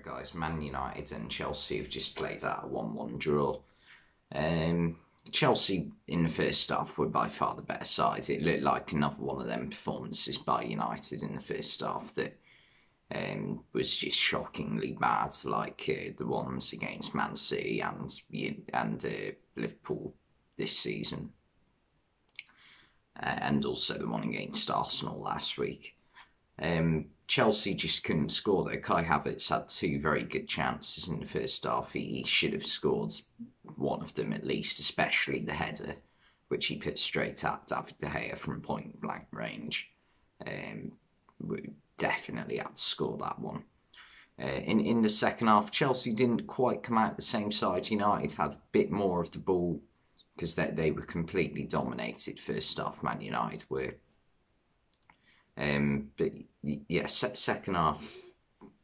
Right, guys, Man United and Chelsea have just played out a 1-1 draw. Chelsea in the first half were by far the better side. It looked like another one of them performances by United in the first half that was just shockingly bad, like the ones against Man City and Liverpool this season, and also the one against Arsenal last week. Chelsea just couldn't score though. Kai Havertz had two very good chances in the first half. He should have scored one of them at least, especially the header, which he put straight at David De Gea from point blank range. We definitely had to score that one. In the second half, Chelsea didn't quite come out the same side. United had a bit more of the ball because they were completely dominated first half. Man United were. But yeah, second half,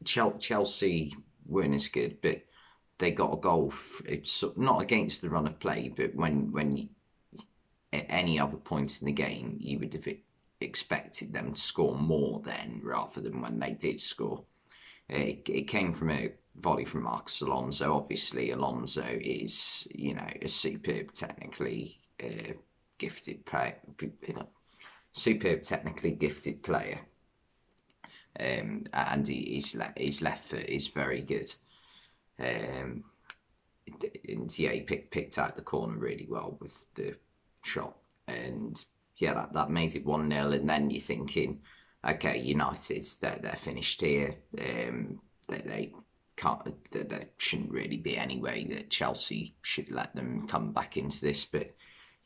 Chelsea weren't as good, but they got a goal. It's not against the run of play, but when at any other point in the game, you would have expected them to score more then, rather than when they did score. It came from a volley from Marcus Alonso. Obviously, Alonso is a superb technically gifted player. Superb technically gifted player, and his left foot is very good. And yeah, he picked out the corner really well with the shot, and yeah, that made it 1-0. And then you're thinking, okay, United, they're finished here. They can't. There shouldn't really be any way that Chelsea should let them come back into this, but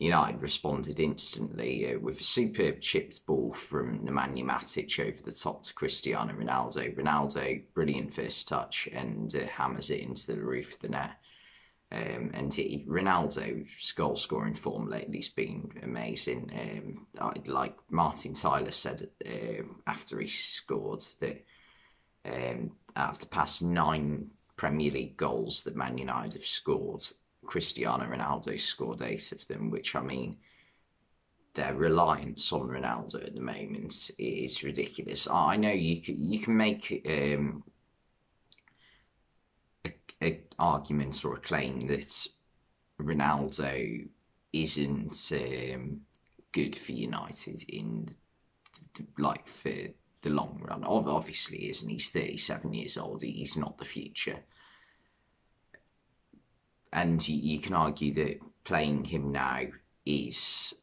United responded instantly with a superb chipped ball from Nemanja Matic over the top to Cristiano Ronaldo. Ronaldo, brilliant first touch, and hammers it into the roof of the net. Ronaldo's goal scoring form lately has been amazing. Like Martin Tyler said after he scored, that out of the past 9 Premier League goals that Man United have scored, Cristiano Ronaldo scored 8 of them, which, I mean, their reliance on Ronaldo at the moment is ridiculous. I know you can make an argument or a claim that Ronaldo isn't good for United in for the long run. Obviously, isn't he? He's 37 years old. He's not the future. And you can argue that playing him now is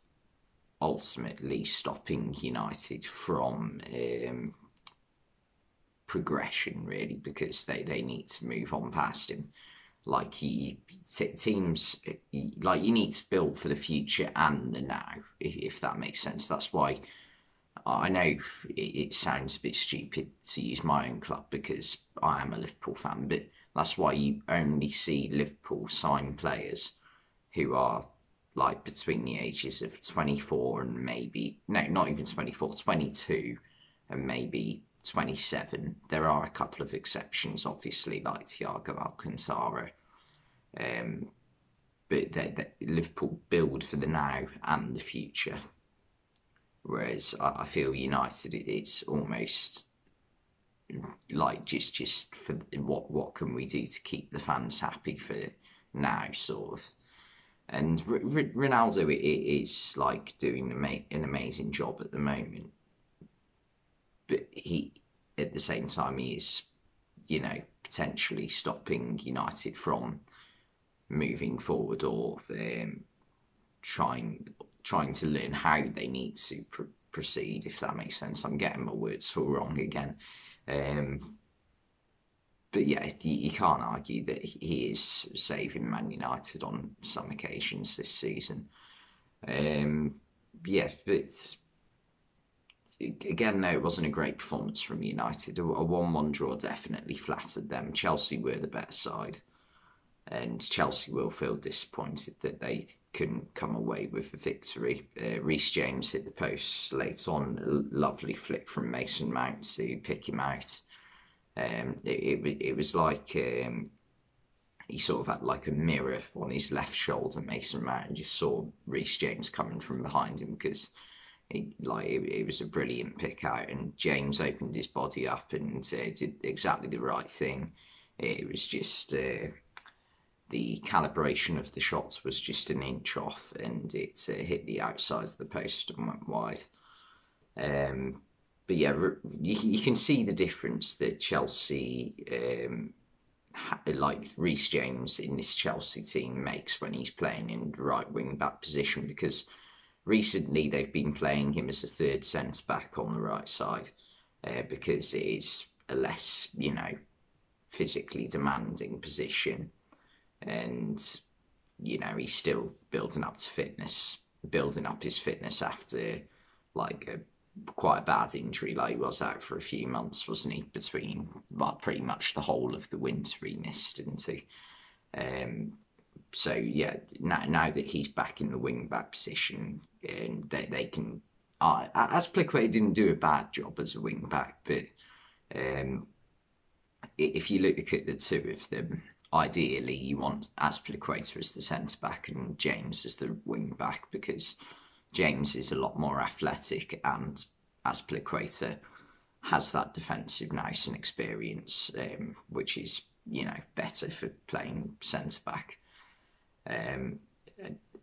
ultimately stopping United from progression, really, because they need to move on past him. Like, teams, like, you need to build for the future and the now, if that makes sense. That's why I know it sounds a bit stupid to use my own club because I am a Liverpool fan, but that's why you only see Liverpool sign players who are like between the ages of 24 and maybe, no, not even 24, 22 and maybe 27. There are a couple of exceptions, obviously, like Thiago Alcantara. But Liverpool build for the now and the future. Whereas I feel United, it's almost like just for what can we do to keep the fans happy for now, sort of. And Ronaldo is like doing an amazing job at the moment, but he at the same time he is potentially stopping United from moving forward or trying to learn how they need to proceed, if that makes sense. I'm getting my words all wrong again. But yeah, you can't argue that he is saving Man United on some occasions this season. Yeah, but again, no, it wasn't a great performance from United. A 1-1 draw definitely flattered them. Chelsea were the better side, and Chelsea will feel disappointed that they couldn't come away with a victory. Reece James hit the post late on, a lovely flick from Mason Mount to pick him out. It was like he sort of had like a mirror on his left shoulder, Mason Mount, and just saw Reece James coming from behind him because it was a brilliant pick out, and James opened his body up and did exactly the right thing. It was just the calibration of the shots was just an inch off, and it hit the outside of the post and went wide. But yeah, you can see the difference that Chelsea, like Reece James in this Chelsea team, makes when he's playing in the right wing back position, because recently they've been playing him as a third centre back on the right side, because it is a less, physically demanding position, and he's still building up his fitness after like quite a bad injury. Like, he was out for a few months, wasn't he, between pretty much the whole of the winter he missed, didn't he? So yeah, now that he's back in the wing back position, they can. Azpilicueta didn't do a bad job as a wing back, but if you look at the two of them, ideally you want Azpilicueta as the centre back and James as the wing back, because James is a lot more athletic, and Azpilicueta has that defensive nous and experience, which is better for playing centre back.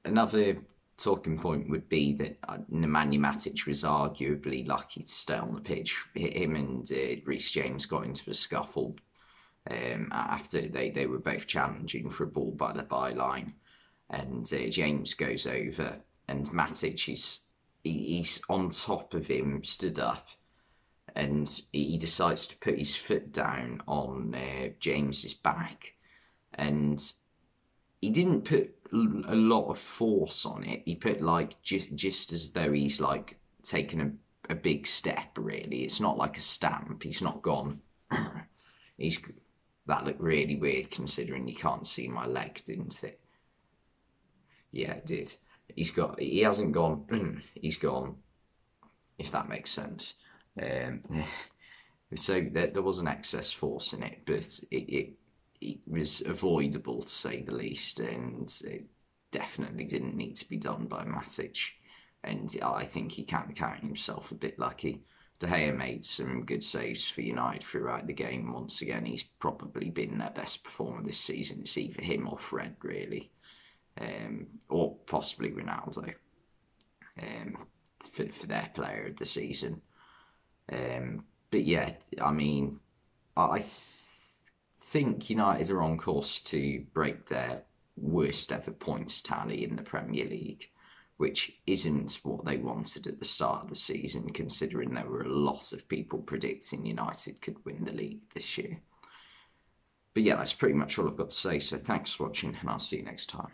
Another talking point would be that Nemanja Matic was arguably lucky to stay on the pitch. Him and Reece James got into a scuffle after they were both challenging for a ball by the byline, and James goes over, and Matic he's on top of him, stood up, and he decides to put his foot down on James's back, and he didn't put a lot of force on it. He put like just as though he's like taken a big step. Really, it's not like a stamp. He's not gone. That looked really weird considering you can't see my leg, didn't it? Yeah, it did. He hasn't gone. He's gone. If that makes sense. So there was an excess force in it, but it was avoidable, to say the least, and it definitely didn't need to be done by Matic. And I think he can count himself a bit lucky. De Gea made some good saves for United throughout the game. Once again, he's probably been their best performer this season. It's either him or Fred, really, or possibly Ronaldo, for their player of the season. But yeah, I mean, I think United are on course to break their worst ever points tally in the Premier League, which isn't what they wanted at the start of the season, considering there were a lot of people predicting United could win the league this year. But yeah, that's pretty much all I've got to say, so thanks for watching, and I'll see you next time.